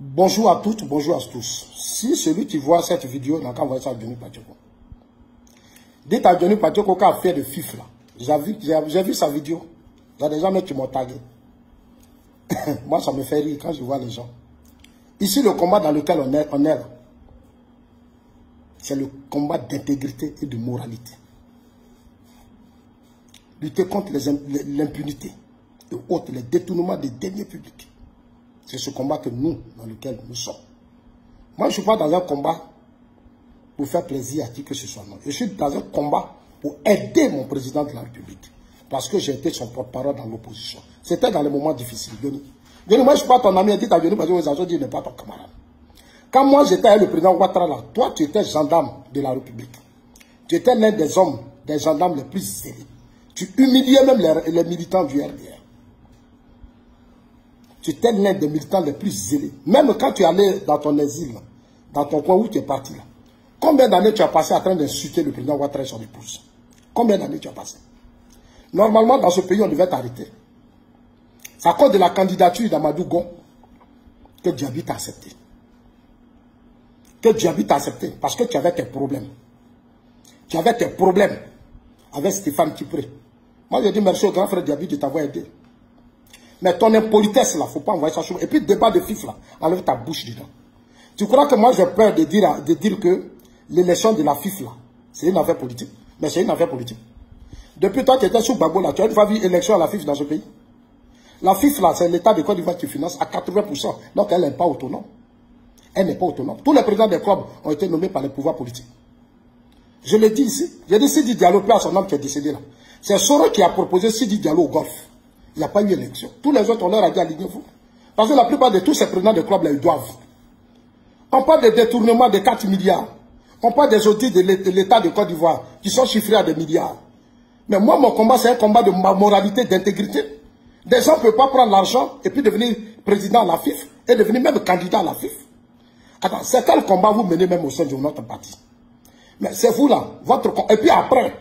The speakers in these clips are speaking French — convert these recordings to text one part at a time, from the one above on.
Bonjour à toutes, bonjour à tous. Si celui qui voit cette vidéo n'a qu'à envoyer ça à Johnny Patioko. Dites à Johnny Patioko qu'a fait de FIF là. J'ai vu sa vidéo. Il y a des gens qui m'ont tagué. Moi, ça me fait rire quand je vois les gens. Ici, le combat dans lequel on est là, c'est le combat d'intégrité et de moralité. Lutter contre l'impunité et autres, les détournements des deniers publics. C'est ce combat que dans lequel nous sommes. Moi, je ne suis pas dans un combat pour faire plaisir à qui que ce soit. Non. Je suis dans un combat pour aider mon président de la République. Parce que j'ai été son porte-parole dans l'opposition. C'était dans les moments difficiles. Johnny, moi, je ne suis pas ton ami. Dit à Johnny, parce que les dit, il n'est pas ton camarade. Quand moi, j'étais avec le président Ouattara, là, toi, tu étais gendarme de la République. Tu étais l'un des hommes, des gendarmes les plus zélés. Tu humiliais même les militants du RDR. Tu étais l'un des militants les plus zélés. Même quand tu allais dans ton exil, là, dans ton coin où tu es parti, là, combien d'années tu as passé en train d'insulter le président Ouattara et son épouse? Combien d'années tu as passé? Normalement, dans ce pays, on devait t'arrêter. C'est à cause de la candidature d'Amadou Gon que Diaby t'a accepté. Que Diaby t'a accepté parce que tu avais tes problèmes. Tu avais tes problèmes avec Stéphane Kipré. Moi, j'ai dit merci au grand frère Diaby de t'avoir aidé. Mais ton impolitesse, là, il ne faut pas envoyer ça sur. Et puis, débat de FIF, là, enlève ta bouche dedans. Tu crois que moi, j'ai peur de dire que l'élection de la FIF, là, c'est une affaire politique. Mais c'est une affaire politique. Depuis toi, tu étais sous Gbagbo, là, tu as une fois vu élection à la FIF dans ce pays. La FIF, là, c'est l'État de Côte d'Ivoire qui finance à 80%. Donc, elle n'est pas autonome. Elle n'est pas autonome. Tous les présidents des clubs ont été nommés par les pouvoirs politiques. Je l'ai dit ici. J'ai dit Sidi Diallo, père à son homme qui est décédé là. C'est Soro qui a proposé Sidi Diallo au golf. Il n'y a pas eu élection. Tous les autres, on leur a dit alignez-vous. Parce que la plupart de tous ces présidents de clubs, là, ils doivent. On parle de détournement de 4 milliards. On parle des audits de l'État de Côte d'Ivoire qui sont chiffrés à des milliards. Mais moi, mon combat, c'est un combat de moralité, d'intégrité. Des gens ne peuvent pas prendre l'argent et puis devenir président à la FIF et devenir même candidat à la FIF. Attends, c'est quel combat vous menez même au sein de notre parti? Mais c'est vous là, votre combat. Et puis après,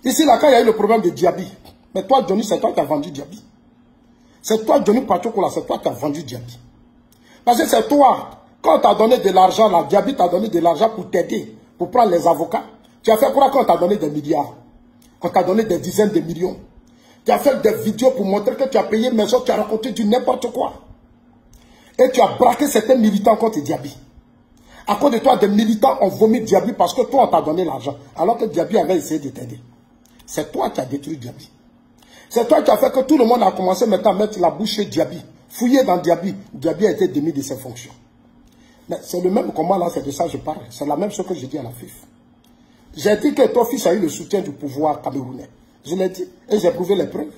ici là, quand il y a eu le problème de Diaby, mais toi, Johnny, c'est toi qui as vendu Diaby. C'est toi, Johnny Patioko, là, c'est toi qui as vendu Diaby. Parce que c'est toi, quand on t'a donné de l'argent, là, Diaby t'a donné de l'argent pour t'aider, pour prendre les avocats. Tu as fait quoi quand on t'a donné des milliards? On t'a donné des dizaines de millions. Tu as fait des vidéos pour montrer que tu as payé maison, tu as raconté du n'importe quoi. Et tu as braqué certains militants contre Diaby. À cause de toi, des militants ont vomi Diaby parce que toi, on t'a donné l'argent. Alors que Diaby avait essayé de t'aider. C'est toi qui as détruit Diaby. C'est toi qui as fait que tout le monde a commencé maintenant à mettre la bouche chez Diaby. Fouiller dans Diaby. Diaby a été démis de ses fonctions. Mais c'est le même combat là, c'est de ça que je parle. C'est la même chose que j'ai dit à la FIF. J'ai dit que ton fils a eu le soutien du pouvoir camerounais. Je l'ai dit et j'ai prouvé les preuves.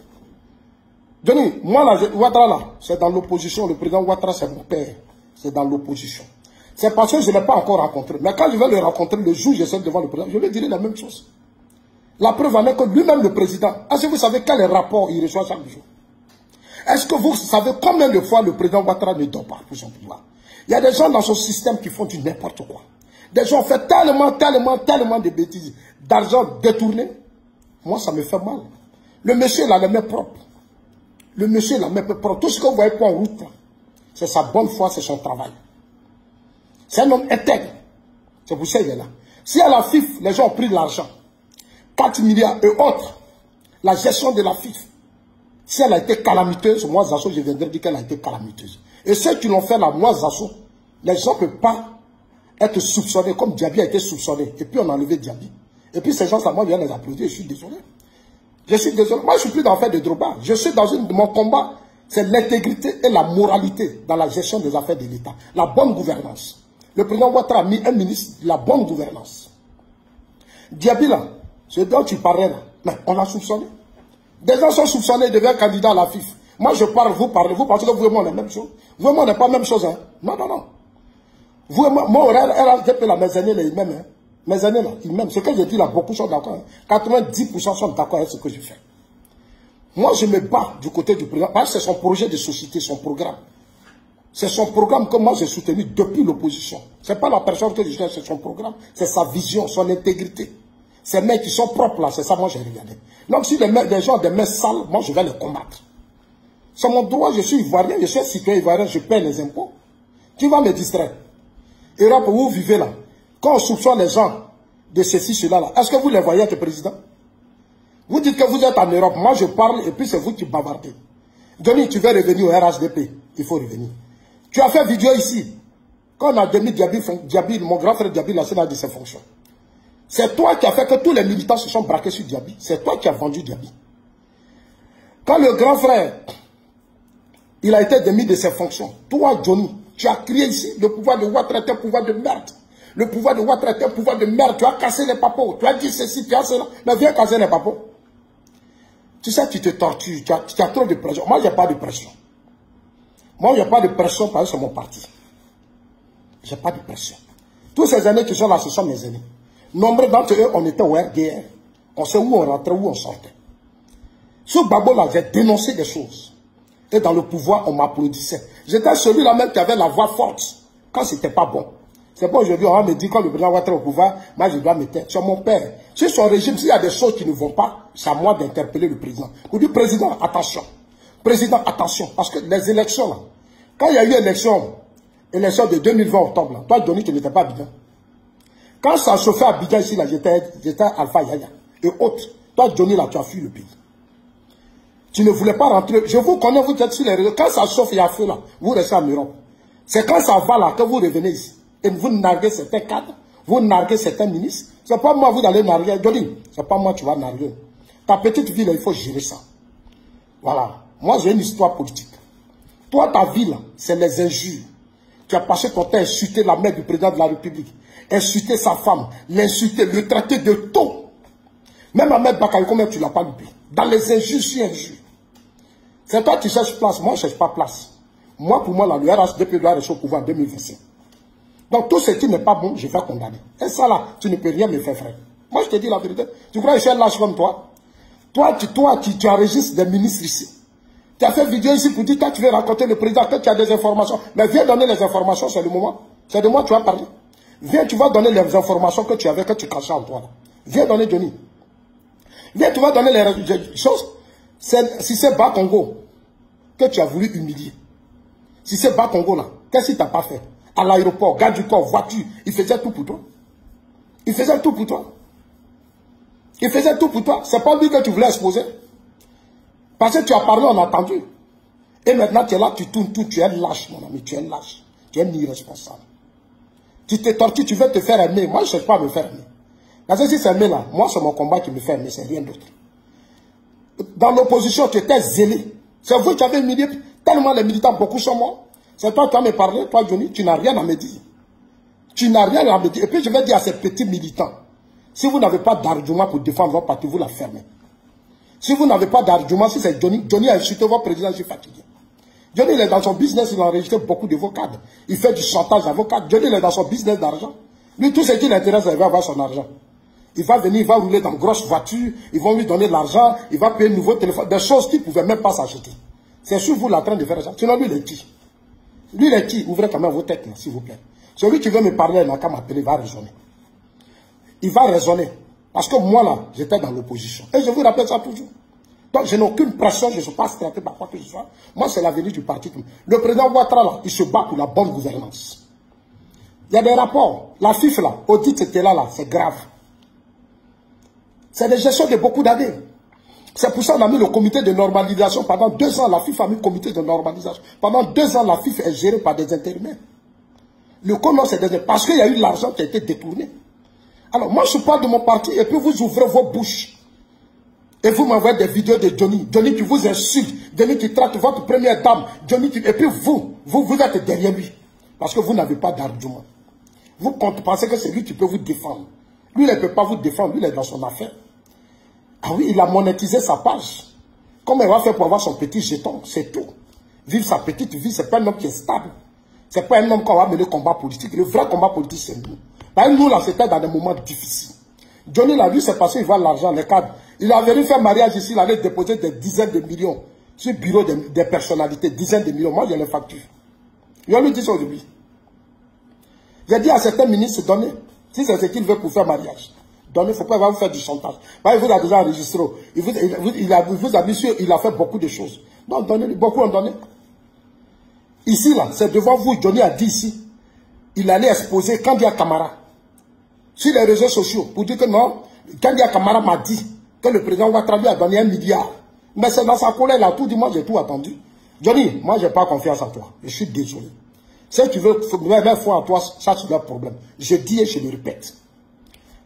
Johnny, moi là, Ouattara là, c'est dans l'opposition. Le président Ouattara, c'est mon père. C'est dans l'opposition. C'est parce que je ne l'ai pas encore rencontré. Mais quand je vais le rencontrer le jour où je serai devant le président, je lui dirai la même chose. La preuve en est que lui-même, le président, est-ce que vous savez quel rapport il reçoit chaque jour? Est-ce que vous savez combien de fois le président Ouattara ne dort pas pour son pouvoir? Il y a des gens dans son système qui font du n'importe quoi. Des gens font tellement de bêtises, d'argent détourné. Moi, ça me fait mal. Le monsieur, il a les mains propres. Le monsieur, il a les mains propres. Tout ce que vous voyez pas en route, c'est sa bonne foi, c'est son travail. C'est un homme intègre. C'est pour ça qu'il est là. Si à la FIF, les gens ont pris de l'argent, 4 milliards et autres, la gestion de la FIF, si elle a été calamiteuse, moi, Zasso, je viendrai dire qu'elle a été calamiteuse. Et ceux qui l'ont fait là, moi, Zasso, les gens ne peuvent pas être soupçonnés comme Diaby a été soupçonné. Et puis on a enlevé Diaby. Et puis ces gens-là, moi, je viens les applaudir, je suis désolé. Je suis désolé. Moi, je ne suis plus dans l'affaire de Droba. Je suis dans mon combat, c'est l'intégrité et la moralité dans la gestion des affaires de l'État. La bonne gouvernance. Le président Ouattara a mis un ministre de la bonne gouvernance. Diaby là, ce dont tu parlais là, mais on l'a soupçonné. Des gens sont soupçonnés de devenir candidat à la FIF. Moi je parle, vous parlez, vous pensez que vous et moi on est la même chose. Vous et moi on n'est pas la même chose. Hein? Non, non, non. Vous et moi, elle a mes années là, ils m'aiment. Hein? Mes années là, ils m'aiment. Ce que je dis là, beaucoup sont d'accord. Hein? 90% sont d'accord avec ce que je fais. Moi je me bats du côté du président, parce que c'est son projet de société, son programme. C'est son programme que moi j'ai soutenu depuis l'opposition. Ce n'est pas la personne que je cherche, c'est son programme. C'est sa vision, son intégrité. Ces mecs qui sont propres là, c'est ça moi j'ai regardé. Donc si des gens ont des mains sales, moi je vais les combattre. C'est mon droit, je suis ivoirien, je suis citoyen ivoirien, je paie les impôts. Tu vas me distraire. Europe, où vous vivez là, quand on soupçonne les gens de ceci, cela là, est-ce que vous les voyez être président? Vous dites que vous êtes en Europe, moi je parle et puis c'est vous qui bavardez. Johnny, tu veux revenir au RHDP, il faut revenir. Tu as fait vidéo ici. Quand on a mis Diaby, mon grand frère Diaby, lancé dans de ses fonctions. C'est toi qui as fait que tous les militants se sont braqués sur Diaby. C'est toi qui as vendu Diaby. Quand le grand frère, il a été démis de ses fonctions, toi, Johnny, tu as crié ici, le pouvoir de Ouattara est un pouvoir de merde. Le pouvoir de Ouattara est un pouvoir de merde. Tu as cassé les papos. Tu as dit ceci, tu as cela. Mais viens casser les papos. Tu sais, tu te tortures. Tu as trop de pression. Moi, je n'ai pas de pression. Moi, je n'ai pas de pression parce que c'est mon parti. Je n'ai pas de pression. Tous ces aînés qui sont là, ce sont mes aînés. Nombre d'entre eux, on était au RDR. On sait où on rentrait, où on sortait. Sur Babo, là, j'ai dénoncé des choses. Et dans le pouvoir, on m'applaudissait. J'étais celui-là même qui avait la voix forte. Quand c'était pas bon. C'est pas aujourd'hui, on va me dire, quand le président va être au pouvoir, moi je dois me taire. C'est mon père. Sur son régime, s'il y a des choses qui ne vont pas, c'est à moi d'interpeller le président. Pour dire, président, attention. Président, attention. Parce que les élections, là, quand il y a eu élection de 2020 octobre, là, toi, Johnny, tu n'étais pas Abidjan. Quand ça se fait à Abidjan ici, là, j'étais Alpha Yaya et autres. Toi, Johnny, là, tu as fui le pays. Tu ne voulais pas rentrer. Je vous connais, vous êtes sur les réseaux. Quand ça chauffe, il y a feu, là, vous restez en Europe. C'est quand ça va, là, que vous revenez ici. Et vous narguez certains cadres, vous narguez certains ministres. C'est pas moi, vous allez narguer. Johnny, c'est pas moi, tu vas narguer. Ta petite ville, il faut gérer ça. Voilà. Moi, j'ai une histoire politique. Toi, ta ville, c'est les injures. Tu as passé ton temps à insulter la mère du président de la République, insulter sa femme, l'insulter, le traiter de tout. Même Ahmed Bakary, combien tu ne l'as pas loupé? Dans les injures sur injures. C'est toi qui cherches place. Moi, je ne cherche pas place. Moi, pour moi, là, le RHDP doit rester au pouvoir en 2025. Donc, tout ce qui n'est pas bon, je vais condamner. Et ça, là, tu ne peux rien me faire, frère. Moi, je te dis la vérité. Tu crois que je suis un lâche comme toi? Toi, tu enregistres des ministres ici. Tu as fait vidéo ici pour dire que tu veux raconter le président, que tu as des informations. Mais viens donner les informations, c'est le moment. C'est de moi que tu vas parler. Viens, tu vas donner les informations que tu avais, que tu cachais en toi. Là. Viens donner, Johnny. Viens, tu vas donner les choses. Si c'est Bas Congo que tu as voulu humilier, si c'est Bas Congo là, qu'est-ce qu'il t'a pas fait? À l'aéroport, garde du corps, voiture, il faisait tout pour toi. Il faisait tout pour toi. Il faisait tout pour toi. C'est pas lui que tu voulais exposer. Parce que tu as parlé, on a entendu. Et maintenant tu es là, tu tournes tout, tu es lâche, mon ami, tu es lâche. Tu es irresponsable. Tu te tortures, tu veux te faire aimer. Moi, je ne cherche pas à me faire aimer. Parce que si c'est aimer là, moi, c'est mon combat qui me fait aimer, c'est rien d'autre. Dans l'opposition, tu étais zélé. C'est vous qui avez humilié tellement les militants, beaucoup sont morts. C'est toi qui as me parlé, toi, Johnny, tu n'as rien à me dire. Tu n'as rien à me dire. Et puis, je vais dire à ces petits militants, si vous n'avez pas d'argument pour défendre votre parti, vous la fermez. Si vous n'avez pas d'argument, si c'est Johnny, Johnny a insulté votre président, je suis fatigué. Johnny, il est dans son business, il a enregistré beaucoup de vos cadres. Il fait du chantage à vos cadres. Johnny, il est dans son business d'argent. Lui, tout ce qui l'intéresse, il va avoir son argent. Il va venir, il va rouler dans une grosse voiture, ils vont lui donner de l'argent, il va payer un nouveau téléphone, des choses qu'il ne pouvait même pas s'acheter. C'est sur vous la train de faire ça. Sinon, lui, il est qui? Lui, il est qui? Ouvrez quand même vos têtes, s'il vous plaît. Celui qui veut me parler, il n'a qu'à m'appeler, il va raisonner. Il va raisonner. Parce que moi, là, j'étais dans l'opposition. Et je vous rappelle ça toujours. Donc, je n'ai aucune pression, je ne suis pas traité par quoi que ce soit. Moi, c'est l'avenir du parti. Le président Ouattara, là, il se bat pour la bonne gouvernance. Il y a des rapports. La FIF, là, audit était là, c'est grave. C'est des gestions de beaucoup d'années. C'est pour ça qu'on a mis le comité de normalisation. Pendant 2 ans, la FIF a mis le comité de normalisation. Pendant 2 ans, la FIF est gérée par des intérimaires. Le CONOS, c'est des... Parce qu'il y a eu l'argent qui a été détourné. Alors, moi, je parle de mon parti et puis vous ouvrez vos bouches. Et vous m'envoyez des vidéos de Johnny. Johnny qui vous insulte. Johnny qui traite votre première dame. Johnny qui... Et puis vous êtes derrière lui. Parce que vous n'avez pas d'argument. Vous pensez que c'est lui qui peut vous défendre. Lui, il ne peut pas vous défendre. Lui, il est dans son affaire. Ah oui, il a monétisé sa page. Comment il va faire pour avoir son petit jeton? C'est tout. Vivre sa petite vie, ce n'est pas un homme qui est stable. Ce n'est pas un homme qu'on va mener combat politique. Le vrai combat politique, c'est nous. Parce que nous, là, c'était dans des moments difficiles. Johnny, là, lui, c'est parce qu'il voit l'argent, les cadres. Il a venu faire mariage ici, il allait déposer des dizaines de millions sur le bureau des personnalités. Dizaines de millions. Moi, j'ai les factures. Je lui dis ça aujourd'hui. J'ai dit à certains ministres, donnez. Si c'est ce qu'il veut pour faire mariage. Donnez, il ne faut pas vous faire du chantage. Il vous a déjà enregistré. Il a fait beaucoup de choses. Donc, donnez, beaucoup ont donné. Ici, là, c'est devant vous, Johnny a dit ici. Il allait exposer Kandia Camara sur les réseaux sociaux pour dire que non, Kandia Camara m'a dit que le président Ouattara lui a donné 1 milliard. Mais c'est dans sa colère, il a tout dit, moi j'ai tout attendu. Johnny, moi j'ai pas confiance en toi. Je suis désolé. Si tu veux mettre foi en toi, ça c'est leur problème. Je dis et je le répète.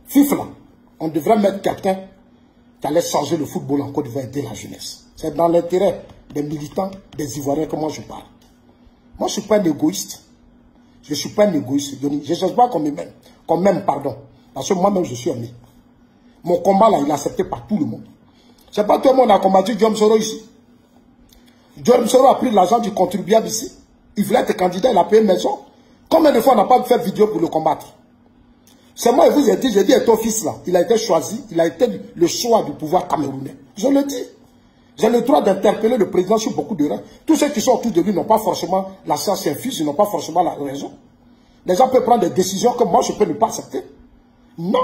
FIFA, on devrait mettre quelqu'un qui allait changer le football en Côte d'Ivoire et aider la jeunesse. C'est dans l'intérêt des militants, des Ivoiriens que moi je parle. Moi je ne suis pas un égoïste. Je ne suis pas un égoïste. Je ne cherche pas qu'on m'aime, pardon. Parce que moi-même je suis aimé. Mon combat là, il est accepté par tout le monde. C'est pas tout le monde a combattu Diom Soro ici. Diom Soro a pris l'argent du contribuable ici. Il voulait être candidat, il a payé une maison. Combien de fois on n'a pas fait vidéo pour le combattre? C'est moi, je vous ai dit, et ton fils là, il a été choisi, il a été le choix du pouvoir camerounais. Je le dis. J'ai le droit d'interpeller le président sur beaucoup de rangs. Tous ceux qui sont autour de lui n'ont pas forcément la science infuse, ils n'ont pas forcément la raison. Les gens peuvent prendre des décisions que moi je peux ne pas accepter. Non.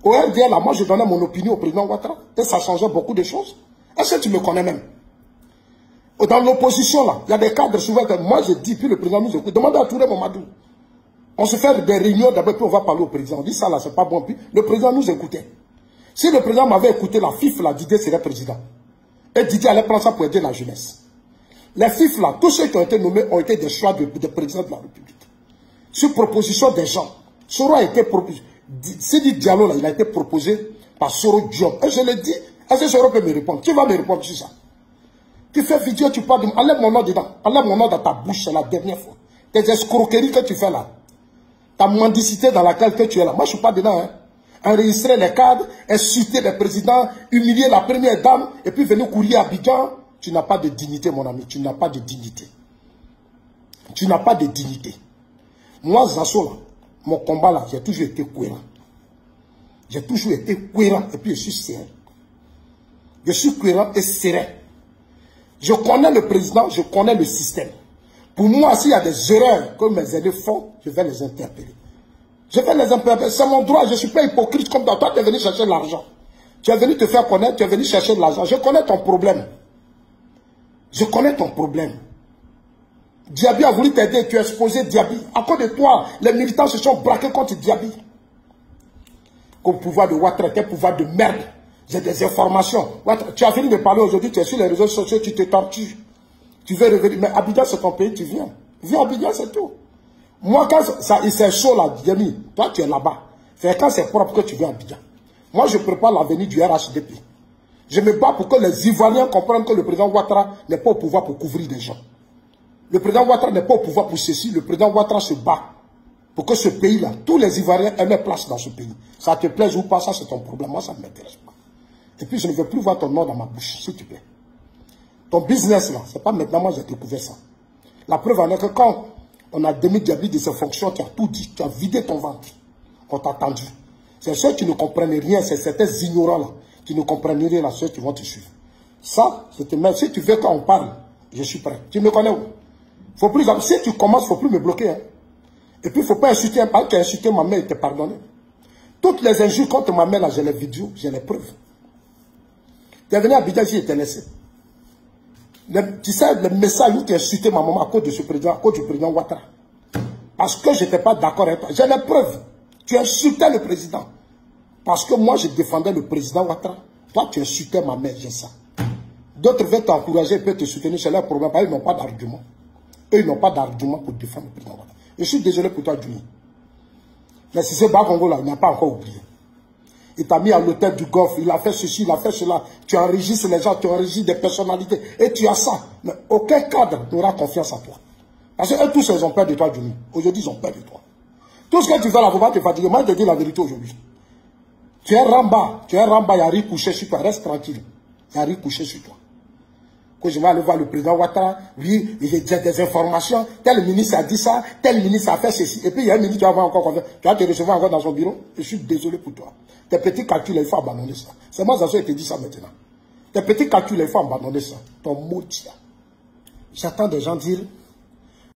Au RDL, là, moi je donnais mon opinion au président Ouattara. Et ça changeait beaucoup de choses. Est-ce que tu me connais même? Dans l'opposition, là, il y a des cadres souvent que moi je dis, puis le président nous écoute. Demandez à Touré Mamadou. On se fait des réunions d'abord, puis on va parler au président. On dit ça là, c'est pas bon. Puis le président nous écoutait. Si le président m'avait écouté, la FIF, là, Didier serait président. Et Didier allait prendre ça pour aider la jeunesse. Les FIF, là, tous ceux qui ont été nommés ont été des choix de président de la République. Sur proposition des gens. Soro a été proposé. Sidi Diallo, là, il a été proposé par Soro Diop. Et je le dis, est-ce que Soro peut me répondre? Tu vas me répondre sur ça. Tu fais vidéo, tu parles de... Enlève mon nom dedans. Enlève mon nom dans ta bouche, c'est la dernière fois. Tes escroqueries que tu fais là. Ta mendicité dans laquelle tu es là. Moi, je ne suis pas dedans. Hein. Enregistrer les cadres, insulter les présidents, humilier la première dame, et puis venir courir à Abidjan. Tu n'as pas de dignité, mon ami. Tu n'as pas de dignité. Tu n'as pas de dignité. Moi, Zasso, là, mon combat là, j'ai toujours été cohérent. J'ai toujours été cohérent et puis je suis serein. Je suis cohérent et serein. Je connais le président, je connais le système. Pour moi, s'il y a des erreurs que mes aînés font, je vais les interpeller. Je vais les interpeller. C'est mon droit, je ne suis pas hypocrite comme toi. Toi, tu es venu chercher de l'argent. Tu es venu te faire connaître, tu es venu chercher de l'argent. Je connais ton problème. Je connais ton problème. Diaby a voulu t'aider, tu as exposé Diaby. À cause de toi, les militants se sont braqués contre Diaby. Comme pouvoir de Ouattara, quel pouvoir de merde. J'ai des informations. Ouattara, tu as fini de parler aujourd'hui, tu es sur les réseaux sociaux, tu te tortures. Tu veux revenir. Mais Abidjan, c'est ton pays, tu viens. Viens à Abidjan, c'est tout. Moi, quand c'est chaud là, Diaby, toi, tu es là-bas. C'est quand c'est propre que tu viens à Abidjan. Moi, je prépare l'avenir du RHDP. Je me bats pour que les Ivoiriens comprennent que le président Ouattara n'est pas au pouvoir pour couvrir des gens. Le président Ouattara n'est pas au pouvoir pour ceci. Le président Ouattara se bat pour que ce pays-là, tous les Ivoiriens aient leur place dans ce pays. Ça te plaise ou pas, ça c'est ton problème. Moi, ça ne m'intéresse pas. Et puis, je ne veux plus voir ton nom dans ma bouche, s'il te plaît. Ton business, là, c'est pas maintenant, moi, j'ai découvert ça. La preuve en est que quand on a démis Diaby de ses fonctions, tu as tout dit, tu as vidé ton ventre. On t'a attendu. C'est ceux qui ne comprennent rien, c'est certains ignorants-là, qui ne comprennent rien, là, ceux qui vont te suivre. Ça, c'était même, si tu veux qu'on parle, je suis prêt. Tu me connais où? Faut plus, si tu commences, il ne faut plus me bloquer. Hein. Et puis, il ne faut pas insulter un parent qui a insulté ma mère et te pardonner. Toutes les injures contre ma mère, là, j'ai les vidéos, j'ai les preuves. Tu es venu à Abidjan, j'y étais laissé. Tu sais, le message où tu as insulté ma maman à cause de ce président, à cause du président Ouattara. Parce que je n'étais pas d'accord avec toi. J'ai les preuves. Tu insultais le président. Parce que moi, je défendais le président Ouattara. Toi, tu insultais ma mère, j'ai ça. D'autres veulent t'encourager, peuvent te soutenir, c'est leur problème. Ils n'ont pas d'argument. Eux, ils n'ont pas d'argument pour défendre le président Ouattara. Je suis désolé pour toi, Juni. Mais si c'est Bakongo là, il n'a pas encore oublié. Il t'a mis à l'hôtel du Golfe, il a fait ceci, il a fait cela. Tu enregistres les gens, tu enregistres des personnalités. Et tu as ça. Mais aucun cadre n'aura confiance en toi. Parce que eux tous, ils ont peur de toi, Juni. Aujourd'hui, ils ont peur de toi. Tout ce que tu fais là, faut pas te fatiguer. Moi, je te dis la vérité aujourd'hui. Tu es Ramba, il y a rien couché sur toi. Reste tranquille. Il y a rien couché sur toi. Que je vais aller voir le président Ouattara, oui, j'ai des informations, tel ministre a dit ça, tel ministre a fait ceci. Et puis il y a un ministre qui va avoir encore confiance. Tu vas te recevoir encore dans son bureau. Je suis désolé pour toi. Tes petits calculs, il faut abandonner ça. C'est moi, Zazo, qui te dit ça maintenant. Tes petits calculs, il faut abandonner ça. Ton mot, j'attends des gens dire